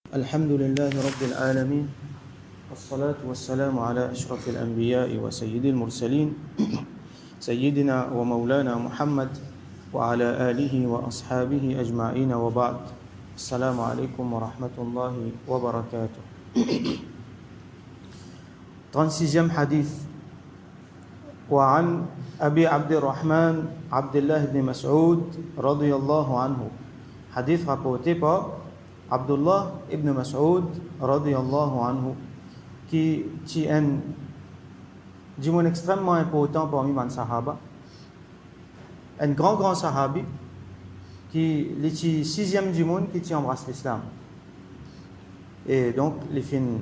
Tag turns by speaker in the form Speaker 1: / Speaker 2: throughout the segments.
Speaker 1: الحمد لله رب العالمين والصلاة والسلام على أشرف الأنبياء وسيد المرسلين سيدنا ومولانا محمد وعلى آله وأصحابه أجمعين وبعد السلام عليكم ورحمة الله وبركاته 36e hadith وعن أبي عبد الرحمن عبد الله بن مسعود رضي الله عنه hadith rapporté par Abdullah ibn Mas'ud radiyallahu anhu qui est un dimon extrêmement important parmi les sahaba, un grand sahabi qui est le 6e dimon qui embrasse l'islam, et donc les fins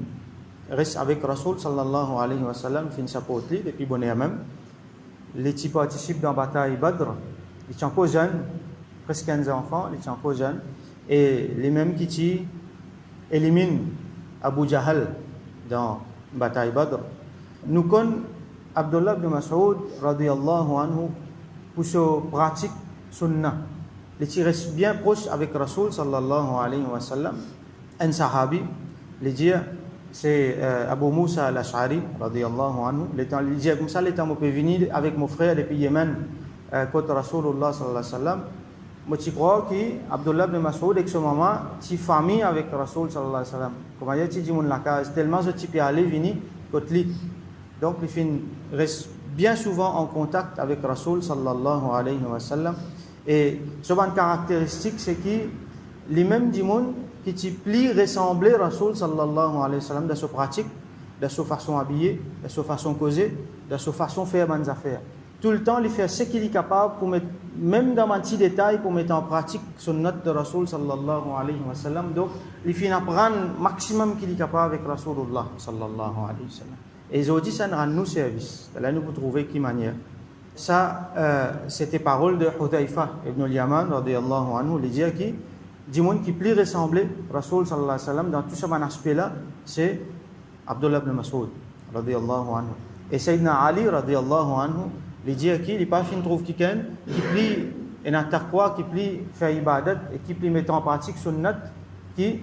Speaker 1: reste avec Rasoul sallallahu alayhi wa sallam, fin s'apporte lui depuis bonnet même, les qui participent dans la bataille Badr, ils sont encore jeunes, presque 15 enfants, ils sont encore jeunes, et les mêmes qui éliminent Abu Jahl dans la bataille Badr. Nous connaissons Abdullah ibn Mas'ud radiyallahu anhu pour sa pratique sunnah. Les qui reste bien proche avec Rasoul sallallahu alayhi wa sallam, un sahabi, les dire c'est Abu Musa al-Ash'ari radiyallahu anhu. Il dit comme ça, l'état où peut venir avec mon frère depuis Yémen contre Rasulullah sallallahu alayhi wa sallam. Moi, je crois que Abdullah ibn Mas'ud, avec ce moment, c'est famille avec Rasoul sallallahu alayhi wa sallam. Comme il dit, c'est tellement ce type aller venir contre lui. Donc, les filles restent bien souvent en contact avec Rasoul sallallahu alayhi wa sallam. Et ce qui est caractéristique, c'est que les mêmes dimons qui plus ressembler à Rasoul sallallahu alayhi wa sallam dans sa pratique, dans sa façon habiller, dans sa façon causer, dans sa façon faire bonnes affaires. Tout le temps, il fait ce qu'il est capable pour mettre, même dans un petit détail, pour mettre en pratique son note de Rasoul sallallahu alayhi wa sallam. Donc, il fait apprendre le maximum qu'il est capable avec Rasulullah sallallahu alayhi wa sallam. Et ils ont dit, ça nous rend nous service. Là, nous pouvons trouver qui manière. Ça, c'était parole de Hudayfa ibn al-Yaman, radiyallahu anhu, il dit que du monde qui plus ressemblait Rasoul sallallahu alayhi wa sallam dans tout ce aspect-là, c'est Abdullah ibn Mas'ud, radiyallahu anhu. Et Sayyidina Ali, radiyallahu anhu, il dit qu'il n'est pas fin trouve quelqu'un qui plie un taqwa, qui plie faire ibadat et qui plie mettre en pratique sunnat, qui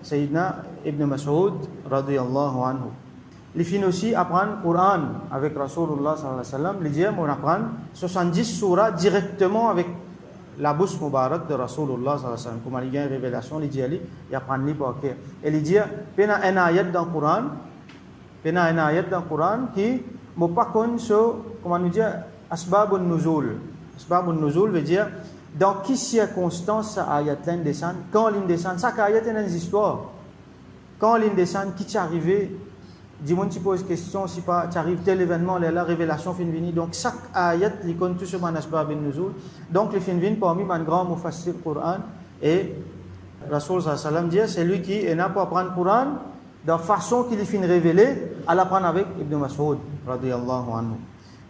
Speaker 1: Sayyidina ibn Mas'ud, radiyallahu anhu. Les fins aussi apprendre le Coran avec Rasulullah sallallahu alayhi wa sallam. Il dit on apprend 70 surahs directement avec la bouche mubarak de Rasulullah sallallahu alayhi wa sallam. Comme il y a une révélation, il dit il apprend les paquets. Et il dit il y a un ayat dans le Coran, qui ne pas connaître sur, comment nous dire, asbabun nuzul. Asbabun nuzul veut dire dans quelles circonstances cette ayat-là descend, quand elle descend. Chaque ayat est une histoire. Quand elle descend, qui t'est arrivé, dis-moi, tu poses question, si pas, tu arrives tel événement, la révélation fin venue. Donc chaque ayat, il connaît tout sur asbabun nuzul. Donc les fin venue parmi les grands mufassir Coran, et Rasul sallallahu alayhi wa sallam dit c'est lui qui n'a pas apprendre le Coran de la façon qu'il est fin révélé, à l'apprendre avec Ibn Mas'ud radiyallahu anhu.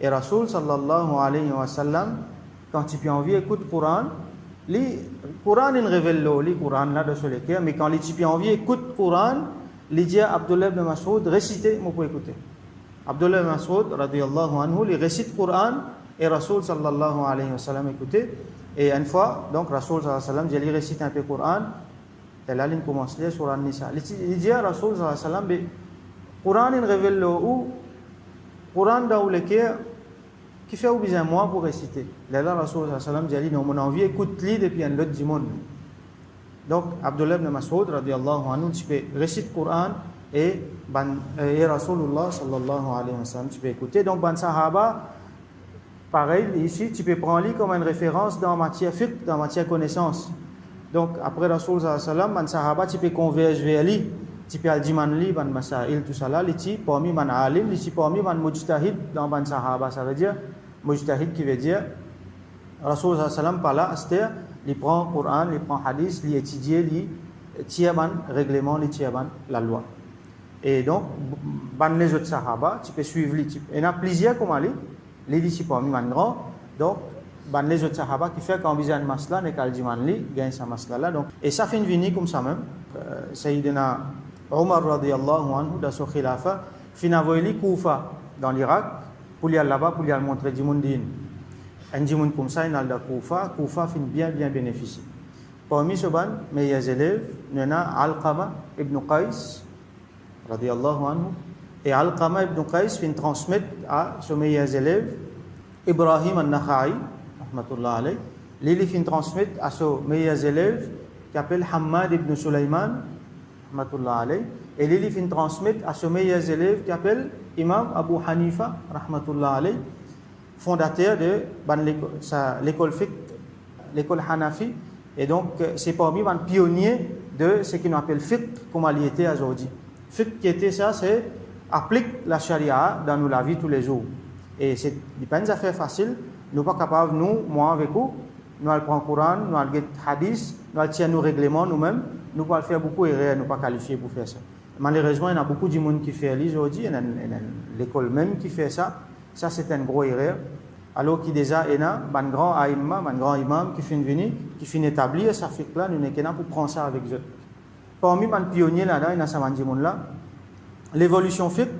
Speaker 1: Et Rasul sallallahu alayhi wa sallam, quand il a envie écoute le Coran, le Coran il révèle le Coran là de ce lequel, mais quand il a envie écoute le Coran, il dit à Abdullah ibn Mas'ud réciter, moi pour écouter. Abdullah ibn Mas'ud radiyallahu anhu, il récite le Coran et Rasul sallallahu alayhi wa sallam écouter. Et une fois, donc Rasul sallallahu alayhi wa sallam, il récite un peu le Coran. Et là, il commence à lire sur An-Nisa. Il dit à Rasul sallallahu alayhi wa sallam, le Coran il révèle le Coran dans lequel qui fait besoin moi pour réciter. Là, Rasul sallallahu alayhi wa sallam dit non, mon envie écoute-le depuis un autre dimon. Donc, Abdullah ibn Mas'ud radiyallahu anhu, tu peux réciter le Coran et Rasulullah sallallahu alayhi wa sallam, tu peux écouter. Donc, ban sahaba, pareil, ici, tu peux prendre lui comme une référence dans matière fiqh, dans matière connaissance. Donc, après Rasul sallallahu alayhi wa sallam, ban sahaba, tu peux converger vers lui. Tu peux dire man li ban masail tout ça là, li ti parmi man alim, li ti parmi man mujtahid dans ban sahaba. Ça veut dire mujtahid qui veut dire Rasul sallallahu alayhi wa sallam par là, c'est-à-dire il prend le Coran, il prend le hadith, il étudie, il tient le règlement, il tient la loi. Et donc, ban les autres sahaba, tu peux suivre lui. Il y en a plusieurs comme lui, les dit parmi man grand. Donc, ban les autres sahaba qui fait quand on a un masla, ne qu'al dit man li, gagne sa masla là. Donc, et ça fait une venue comme ça même. Sayyidina Omar radiyallahu anhu, dans son khilafa, fin avoyé Koufa dans l'Irak, pour y aller là-bas, pour y aller montrer du monde. Un dimoun comme ça, il a le Koufa fin bien bénéficié. Parmi ces meilleurs élèves, il y en a Alqama ibn Qais, radiyallahu anhu. Et Alqama ibn Qais vient transmettre à ses meilleurs élèves, Ibrahim al-Nakha'i, rahmatullah alayh. Il vient transmettre à ses meilleurs élèves, qui s'appelle Hammad ibn Sulaiman, rahmatullah alayh. Et il vient transmettre à ses meilleurs élèves, qui s'appelle Imam Abu Hanifa, rahmatullah alayh, fondateur de l'école fiqh, l'école Hanafi. Et donc, c'est parmi les pionniers de ce qu'on appelle fiqh, comme il était aujourd'hui. Fiqh qui était ça, c'est applique la charia dans la vie tous les jours. Et ce n'est pas une affaire facile. Nous ne sommes pas capables, moi avec vous, nous allons prendre le Coran, nous allons le hadith, nous allons tirer nos règlements nous-mêmes. Nous pouvons faire beaucoup d'erreurs, nous ne sommes pas qualifiés pour faire ça. Malheureusement, il y a beaucoup de monde qui fait ça aujourd'hui, il y a l'école même qui fait ça. Ça, c'est une grosse erreur. Alors qu'il déjà il y a un grand aïma, un grand imam qui finit venir, qui finit établir ça fait que là nous n'est qu'un pour prendre ça avec eux. Parmi les pionniers là-dedans, il y a ça là. L'évolution fiqh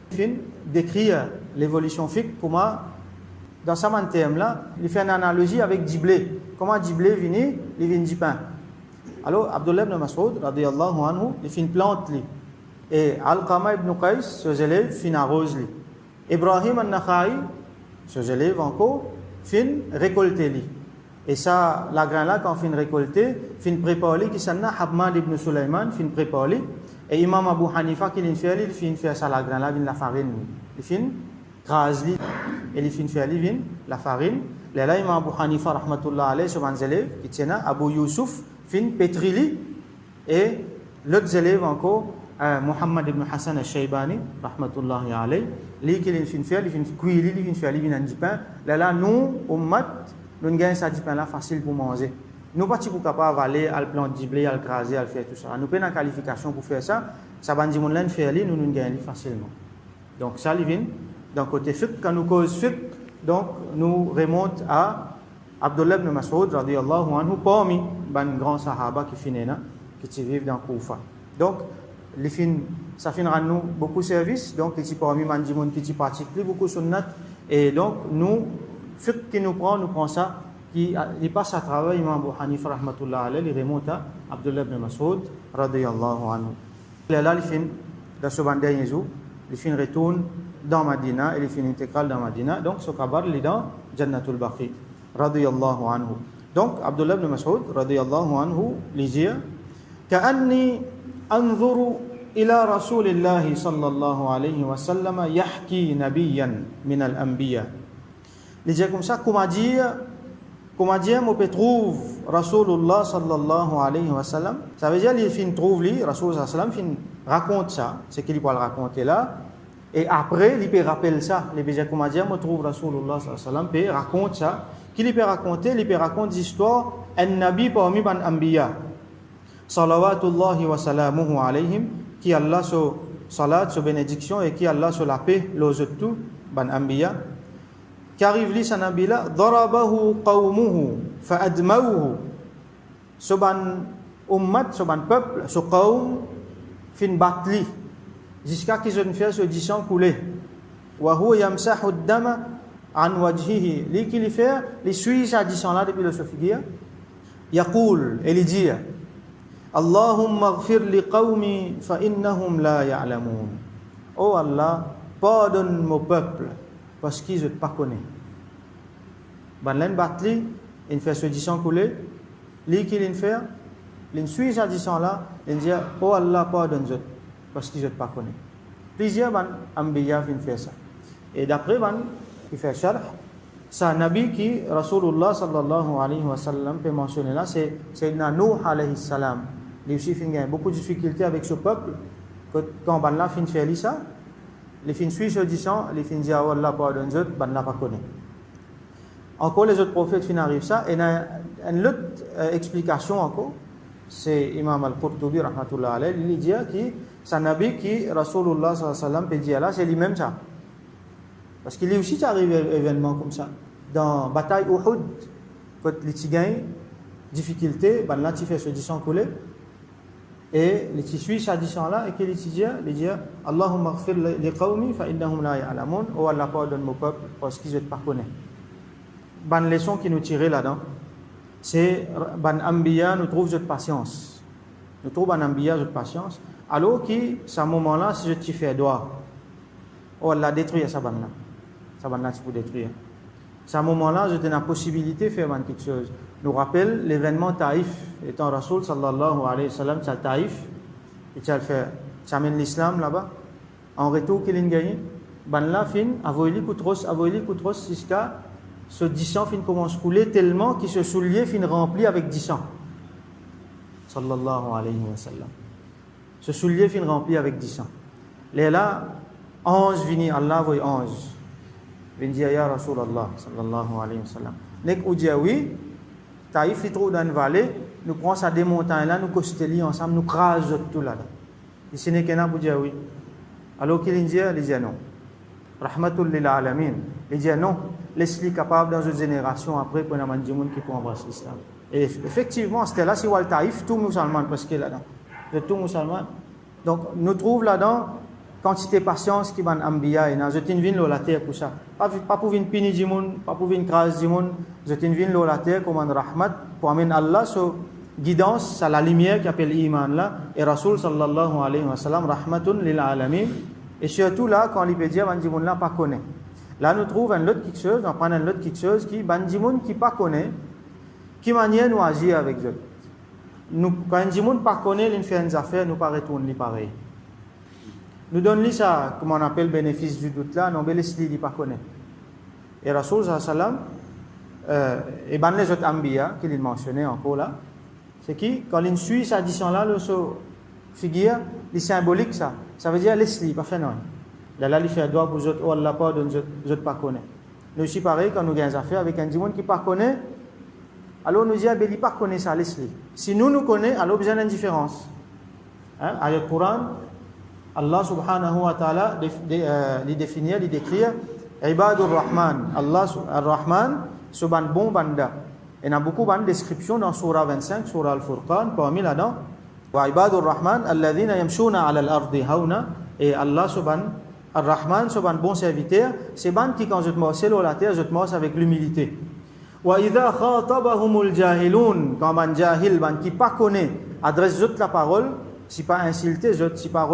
Speaker 1: fin décrire l'évolution fiqh comment dans ce terme là, il fait une analogie avec du blé. Comment du blé vient, il vient du pain. Alors Abdullah ibn Mas'ud radiyallahu anhu, il fait une plante li. Et Alqama ibn Qais, ses élèves fin arrose li. Ibrahim al-Nakha'i, ses élèves encore, fin récolter li. Et ça, la grain là, quand fin récolter, fin préparer qui s'en a Hammad ibn Sulaiman, fin préparer. Et Imam Abu Hanifa qui l'a fait, il fait ça la grain là, la farine. Il fin crase li, et il fin faire li, la farine. Là, Imam Abu Hanifa, rahmatullah alayhi, sur ses élèves, qui tient Abu Yusuf, fin pétri li. Et l'autre élève encore, Muhammad ibn Hassan al-Shaybani, rahmatullahi alayhi, lui qui l'a fait, il fait cuire, il fait faire, il vient du pain. Là, nous, ummat, nous gagnons ça du pain là facile pour manger. Nous pas pour capable aller à le planter du blé, à le craser, à le faire tout ça. Nous prenons la qualification pour faire ça. Ça va nous dire faire nous gagnons facilement. Donc ça il vient d'un côté fiqh. Quand nous cause fiqh, donc nous remonte à Abdullah ibn Mas'ud radiyallahu anhu parmi les grands sahaba qui finissent qui vivent dans Koufa. Donc les fins ça finira nous beaucoup de services. Donc les parmi les gens qui pratiquent beaucoup sunnat et donc nous fiqh qui nous prend ça. Il passe à travers Imam Abu Hanifa rahmatullah alayhi, il remonte à Abdullah ibn Mas'ud radiyallahu anhu. Là, il finit dans ce dernier jour, il finit retourne dans Madina et il finit intégral dans Madina. Donc, ce kabar, il est dans Jannatul Baqi radiyallahu anhu. Donc, Abdullah ibn Mas'ud radiyallahu anhu, il dit كأني أنظر إلى رسول الله صلى الله عليه وسلم يحكي نبيا من الأنبياء. Il dit comme ça, comment dire, on peut trouver Rasulullah sallallahu alayhi wa sallam. Ça veut dire qu'il fin trouve lui, Rasulullah sallallahu alayhi wa sallam, raconte ça, c'est qu'il peut le raconter là. Et après, il peut rappeler ça. Il peut dire comment dire, on trouve Rasulullah sallallahu alayhi wa sallam, peut raconter ça. Qu'il peut raconter, il peut raconter l'histoire un nabi parmi les anbiya. Salawatullahi wa salamuhu alayhim, qui Allah sur salat, sur bénédiction et qui Allah sur la paix, les autres tout, les anbiya. Qu'arrive li sa nabi là, darabahu qawmuhu fa'admawhu. Soban ummat, soban peuple, so qawm fin batli jusqu'à qu'ils ont fait ce disant couler. Wa huwa yamsahu ad-dama an wajhihi. Li qui li fait, li suit sa disant là depuis le sofiguia. Yaqul, et li dit Allahumma ighfir li qawmi fa innahum la ya'lamun. Oh Allah, pardonne mon peuple parce qu'ils ne pas connaissent. Ban batli, il fait ce disant couler, lui qui fait, il suit ce disant là, il dit oh Allah pardonne-eux parce qu'ils ne pas connaissent. Plusieurs ban ambiya viennent faire ça. Et d'après ban qui fait sharh, c'est un nabi qui Rasulullah sallallahu alayhi wa sallam peut mentionner là, c'est Sayyidina Nuh alayhi salam. Il aussi fin gagne beaucoup de difficultés avec ce peuple quand ban là fin faire ça. Les fins suivent ce disant, les fins disent Allah pardonne-eux, ban là pas connaît. Encore les autres prophètes fin arrivent ça. Et une autre explication encore, c'est Imam al-Qurtubi rahmatullah alayhi, il dit que c'est un nabi qui Rasulullah sallallahu alayhi wa sallam peut dire là, c'est lui-même ça. Parce qu'il est aussi arrivé à événement comme ça. Dans la bataille Uhud, quand les Tigans, difficulté, ban là tu fais ce disant couler. Et les tissus ça dit là et qu'il dit Allahumma ighfir li qawmi fa innahum la ya'lamun. Oh Allah pardonne mon peuple parce qu'ils ne pas connaissent. Bonne leçon qui nous tire là-dedans, c'est ban ambiya nous trouve cette patience. Nous trouve ban ambiya cette patience. Alors qui, à ce moment-là, si je t'y fais doigt, oh Allah détruit sa banne là. Sa banne là, tu peux détruire. À ce moment-là, je t'ai la possibilité de faire quelque chose. Nous rappelle l'événement Taïf, étant Rasoul sallallahu alayhi wa sallam, c'est Taïf, et tu as fait, tu amènes l'islam là-bas, en retour qu'il a gagné, ban là, fin, avoyli koutros, jusqu'à ce 10 ans fin commence à couler tellement qu'il se soulier fin rempli avec 10 ans. Sallallahu alayhi wa sallam. Ce soulier fin rempli avec 10 ans. Les là, 11 vini, Allah voit 11. Vini dire, ya Rasulallah, sallallahu alayhi wa sallam. Nek ou dit oui, Taïf, il trouve dans une vallée, nous prenons ça des montagnes là, nous costeli ensemble, nous crasons tout là. Ici, n'est qu'un pour dire oui. Alors qu'il dit non. Rahmatul lil alamin. Il dit non, laisse-les capable dans une génération après pour un des gens qui peut embrasser l'islam. Et effectivement, c'était là, c'est Wal Taïf, tout musulman, parce qu'il est là-dedans. De tout musulman. Donc, nous trouvons là-dedans quantité de patience qui va ambiya et je t'invite la terre pour ça. Pas pour venir punir du monde, pas pour venir craser du monde. Je t'invite la terre comme un rahmat pour amener Allah sur guidance, à la lumière qui appelle iman là. Et Rasoul sallallahu alayhi wa sallam, rahmatun lil alamin. Et surtout là, quand il peut dire, ban du monde là pas connaît. Là, nous trouvons un autre quelque chose, on prend un autre quelque chose qui, ban du monde qui pas connaît, qui manière nous agir avec eux. Nous, quand un du monde pas connaît, il fait une affaire, nous pas retourner pareil. Nous donne ça, comme on appelle bénéfice du doute là, non, mais les pas connaît. Et Rasoul sallam, et ben les autres ambiya qu'il mentionné encore là, c'est qui, quand il suit sa addition là, le figure, les symbolique ça veut dire les pas fait non. Là, il fait droit pour les autres, oh Allah pas donne les autres pas connaît. Nous aussi pareil, quand nous avons des affaires avec un monde qui pas connaît, alors nous disons, il pas connaît ça, les. Si nous connaissons, alors besoin d'indifférence. Hein? Ayat Quran, Allah subhanahu wa ta'ala les définir, les décrire Ibadur Rahman, Allah Ar-Rahman, ce ban bon banda. Et il y a beaucoup de descriptions dans Surah 25, Surah Al-Furqan, parmi là-dedans. Wa Ibadur Rahman, alladhina yamshuna ala al-ardi hauna. Et Allah subhanahu Ar-Rahman, ce ban bon serviteur, c'est ban qui quand je te morce sur la terre, je te morce avec l'humilité. Wa idha khatabahumul jahilun, quand ban jahil, ban qui pas connaît, adresse la parole, si pas insulté, si pas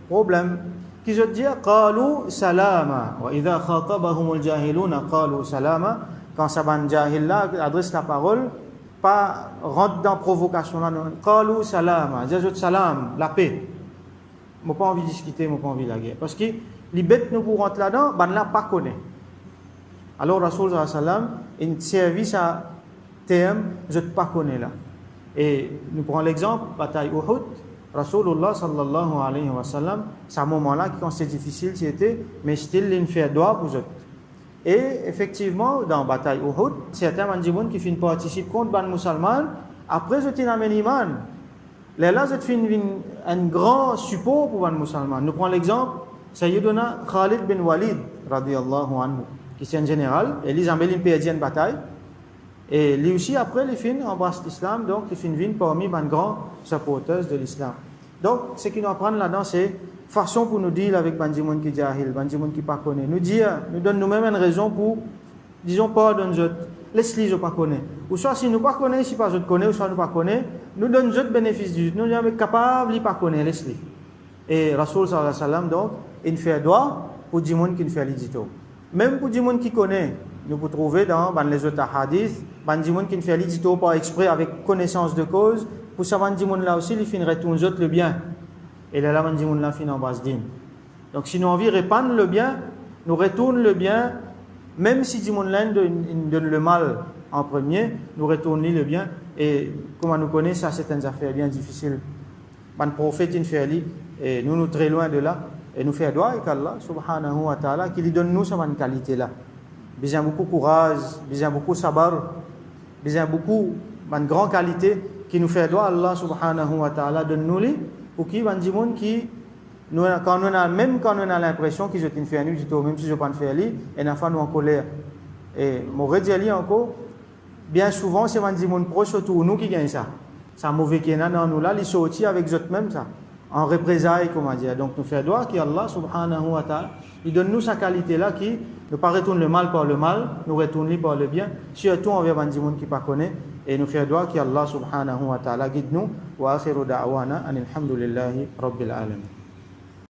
Speaker 1: problème qui je dis qalu salama wa idha khatabahum al-jahiluna qalu salama quand saban jahil là adresse la parole pas rentre dans provocation là non qalu salama dis salam la paix moi pas envie de discuter moi pas envie de la guerre parce que les bêtes nous pour rentrer là-dedans ban là pas connaît alors Rasoul sallam un service à terme je pas connais là et nous prenons l'exemple bataille Uhud. Rasulullah sallallahu alayhi wa sallam, c'est un moment-là qui quand c'est difficile, c'était, mais still il fait droit pour eux. Et effectivement, dans la bataille Uhud, certains mandibouns qui finissent participer contre les musulmans, après ils ont amené l'iman. Là, ils ont un grand support pour les musulmans. Nous prenons l'exemple, Sayyiduna Khalid bin Walid, radiyallahu anhu, qui est un général, et ils ont perdu une bataille. Et lui aussi, après, les fins embrassent l'islam, donc les fins viennent parmi les grands supporters de l'islam. Donc, ce qu'il nous apprend là-dedans, c'est façon pour nous dire avec Bandimoun qui jahil, Bandimoun qui pas connaît. Nous dire, nous donne nous-mêmes une raison pour, disons pas dans notre, laisse-les je pas connaît. Ou soit si nous pas connaît, si pas je connais, ou soit nous pas connaît, nous donne notre bénéfice du, nous sommes capables de pas connaître, laisse-les. Et Rasoul sallallahu alayhi wa sallam, donc, il fait droit pour des gens qui ne fait l'édito. Même pour des gens qui connaissent, nous pouvons trouver dans les autres hadiths, des gens qui ne fait l'édito par exprès avec connaissance de cause, pour ça, des gens là aussi, ils finissent retourner le bien. Et là, des gens là finissent en base d'île. Donc, si nous envie de répandre le bien, nous retournons le bien, même si des gens là donnent le mal en premier, nous retournons le bien. Et comme nous connaissons, ça, c'est une affaire bien difficile. Le prophète, il fait et nous, nous très loin de là. Et nous faisons droit avec Allah, subhanahu wa ta'ala, qui lui donne nous cette qualité-là. Besoin beaucoup de courage, besoin beaucoup de sabar, besoin beaucoup de grande qualité qui nous fait droit Allah, subhanahu wa ta'ala, donne-nous les pour qui van dimon qui quand on a l'impression qu'ils ont une fait nu même si je pas faire li et n'a pas nous en colère et mauvais dire encore bien souvent c'est van dimon proche autour nous qui gagne ça mauvais qui est dans nous là ils sorti avec eux même ça en représailles comment dire donc nous fait droit qui Allah subhanahu wa ta'ala il donne nous sa qualité là qui ne pas retourne le mal par le mal nous retourne par le bien surtout envers van dimon qui pas connaît et nous faire doigt qu'Allah subhanahu wa ta'ala guide nous. Wa akhiru da'wana anil hamdulillahi rabbil alamin.